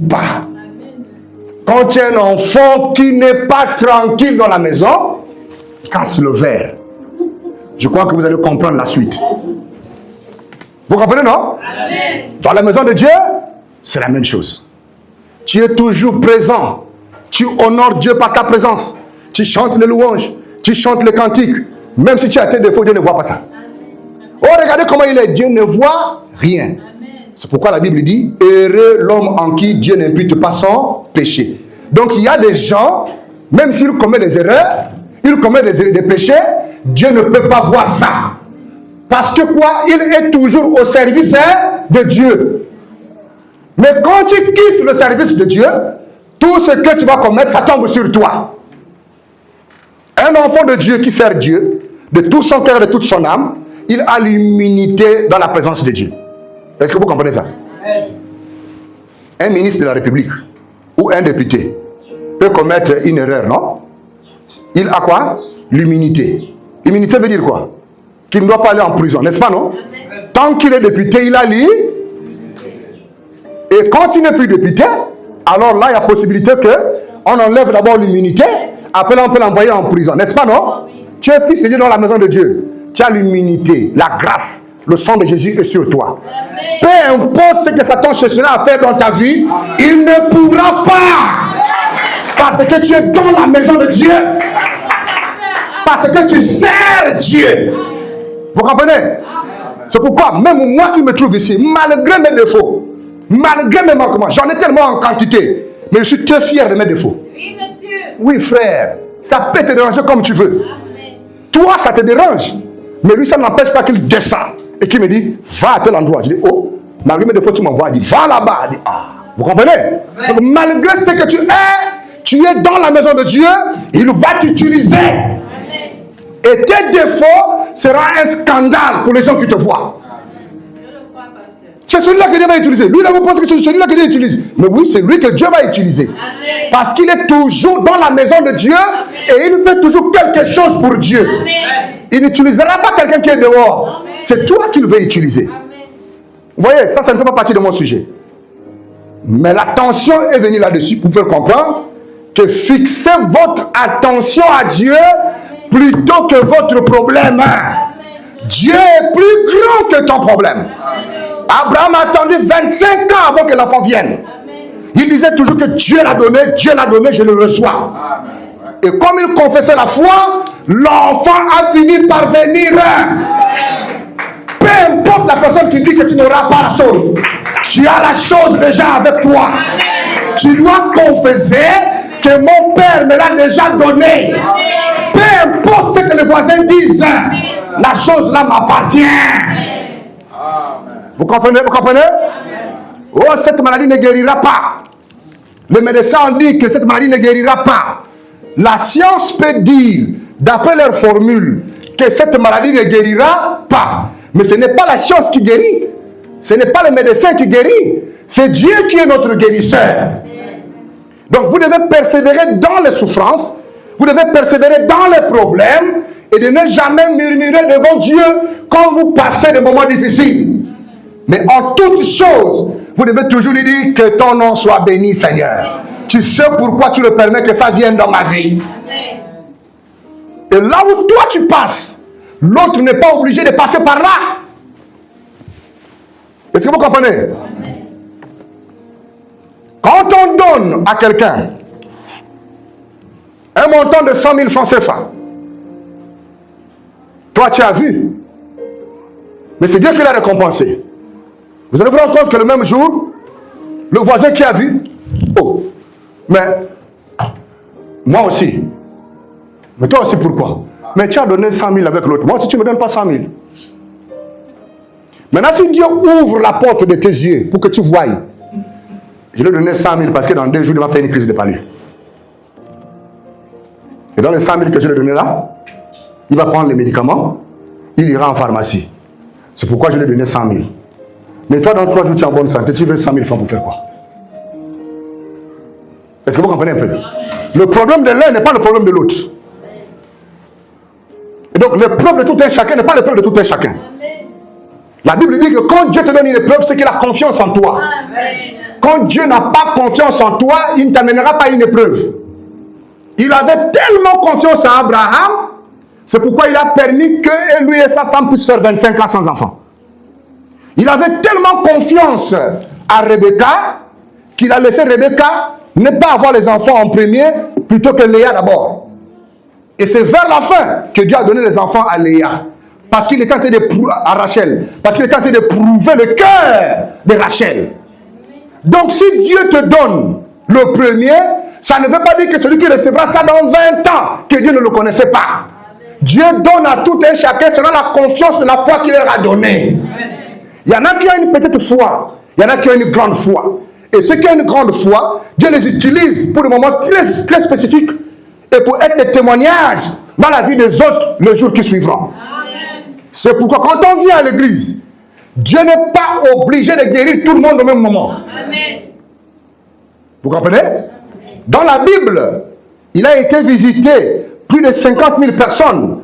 pas. Quand tu es un enfant qui n'est pas tranquille dans la maison, casse le verre. Je crois que vous allez comprendre la suite. Vous comprenez, non? Amen. Dans la maison de Dieu, c'est la même chose. Tu es toujours présent. Tu honores Dieu par ta présence. Tu chantes les louanges. Tu chantes les cantiques. Même si tu as tes défauts, Dieu ne voit pas ça. Oh, regardez comment il est. Dieu ne voit rien. C'est pourquoi la Bible dit, heureux l'homme en qui Dieu n'impute pas son péché. Donc il y a des gens, même s'ils commettent des erreurs, ils commettent des péchés, Dieu ne peut pas voir ça. Parce que quoi? Il est toujours au service de Dieu. Mais quand tu quittes le service de Dieu, tout ce que tu vas commettre, ça tombe sur toi. Un enfant de Dieu qui sert Dieu, de tout son cœur et de toute son âme, il a l'immunité dans la présence de Dieu. Est-ce que vous comprenez ça? Un ministre de la République ou un député peut commettre une erreur, non? Il a quoi? L'immunité. L'immunité veut dire quoi? Qu'il ne doit pas aller en prison, n'est-ce pas, non? Tant qu'il est député, il a l'immunité. Et quand il n'est plus député, alors là, il y a possibilité qu'on enlève d'abord l'immunité, après on peut l'envoyer en prison, n'est-ce pas, non? Tu es fils de Dieu dans la maison de Dieu. Tu as l'immunité, la grâce, le sang de Jésus est sur toi. Peu importe ce que Satan cherchera à faire dans ta vie, il ne pourra pas. Parce que tu es dans la maison de Dieu. Parce que tu sers Dieu. Vous comprenez? C'est pourquoi, même moi qui me trouve ici, malgré mes défauts, malgré mes manquements, j'en ai tellement en quantité, mais je suis très fier de mes défauts. Oui, monsieur. Oui, frère. Ça peut te déranger comme tu veux. Amen. Toi, ça te dérange. Mais lui, ça n'empêche pas qu'il descend et qu'il me dit, va à tel endroit. Je dis, oh, malgré mes défauts, tu m'envoies. Il dit, va là-bas. Il dit, ah, vous comprenez? Donc, malgré ce que tu es dans la maison de Dieu, il va t'utiliser. Et tes défauts seront un scandale pour les gens qui te voient. C'est celui-là que Dieu va utiliser. Lui, là, vous pensez que c'est celui-là que Dieu utilise. Mais oui, c'est lui que Dieu va utiliser. Amen. Parce qu'il est toujours dans la maison de Dieu. Amen. Et il fait toujours quelque chose pour Dieu. Amen. Il n'utilisera pas quelqu'un qui est dehors. Amen. C'est toi qu'il veut utiliser. Amen. Vous voyez, ça ne fait pas partie de mon sujet. Mais l'attention est venue là-dessus pour vous faire comprendre que fixez votre attention à Dieu plutôt que votre problème. Amen. Dieu est plus grand que ton problème. Amen. Abraham a attendu 25 ans avant que l'enfant vienne. Amen. Il disait toujours que Dieu l'a donné, je le reçois. Amen. Et comme il confessait la foi, l'enfant a fini par venir. Amen. Peu importe la personne qui dit que tu n'auras pas la chose, tu as la chose déjà avec toi. Amen. Tu dois confesser que mon Père me l'a déjà donné. Amen. Peu importe ce que les voisins disent, amen, la chose là m'appartient. Vous comprenez? Vous comprenez? Oh, cette maladie ne guérira pas. Les médecins ont dit que cette maladie ne guérira pas. La science peut dire, d'après leur formule, que cette maladie ne guérira pas. Mais ce n'est pas la science qui guérit. Ce n'est pas le médecin qui guérit. C'est Dieu qui est notre guérisseur. Donc vous devez persévérer dans les souffrances. Vous devez persévérer dans les problèmes. Et de ne jamais murmurer devant Dieu quand vous passez des moments difficiles. Mais en toutes choses, vous devez toujours lui dire que ton nom soit béni, Seigneur. Tu sais pourquoi tu le permets que ça vienne dans ma vie. Et là où toi tu passes, l'autre n'est pas obligé de passer par là. Est-ce que vous comprenez? Quand on donne à quelqu'un un montant de 100 000 francs CFA, toi tu as vu, mais c'est Dieu qui l'a récompensé. Vous allez vous rendre compte que le même jour, le voisin qui a vu, oh, mais moi aussi. Mais toi aussi pourquoi? Mais tu as donné 100 000 avec l'autre. Moi aussi tu ne me donnes pas 100 000. Maintenant si Dieu ouvre la porte de tes yeux pour que tu voies, je lui ai donné 100 000 parce que dans 2 jours il va faire une crise de panique. Et dans les 100 000 que je lui ai donné là, il va prendre les médicaments, il ira en pharmacie. C'est pourquoi je lui ai donné 100 000. Mais toi, dans 3 jours, tu es en bonne santé, tu veux 100 000 francs pour faire quoi? Est-ce que vous comprenez un peu? Le problème de l'un n'est pas le problème de l'autre. Et donc, l'épreuve de tout un chacun n'est pas l'épreuve de tout un chacun. La Bible dit que quand Dieu te donne une épreuve, c'est qu'il a confiance en toi. quand Dieu n'a pas confiance en toi, il ne t'amènera pas une épreuve. Il avait tellement confiance en Abraham, c'est pourquoi il a permis que lui et sa femme puissent faire 25 ans sans enfant. Il avait tellement confiance à Rebecca qu'il a laissé Rebecca ne pas avoir les enfants en premier plutôt que Léa d'abord. Et c'est vers la fin que Dieu a donné les enfants à Léa. Parce qu'il est tenté de à Rachel. Parce qu'il est tenté de prouver le cœur de Rachel. Donc si Dieu te donne le premier, ça ne veut pas dire que celui qui recevra ça dans 20 ans, que Dieu ne le connaissait pas. Dieu donne à tout un chacun selon la confiance de la foi qu'il leur a donnée. Il y en a qui ont une petite foi, il y en a qui ont une grande foi. Et ceux qui ont une grande foi, Dieu les utilise pour des moments très, très spécifiques et pour être des témoignages dans la vie des autres les jours qui suivront. C'est pourquoi quand on vient à l'église, Dieu n'est pas obligé de guérir tout le monde au même moment. Amen. Vous comprenez? Dans la Bible, il a été visité plus de 50 000 personnes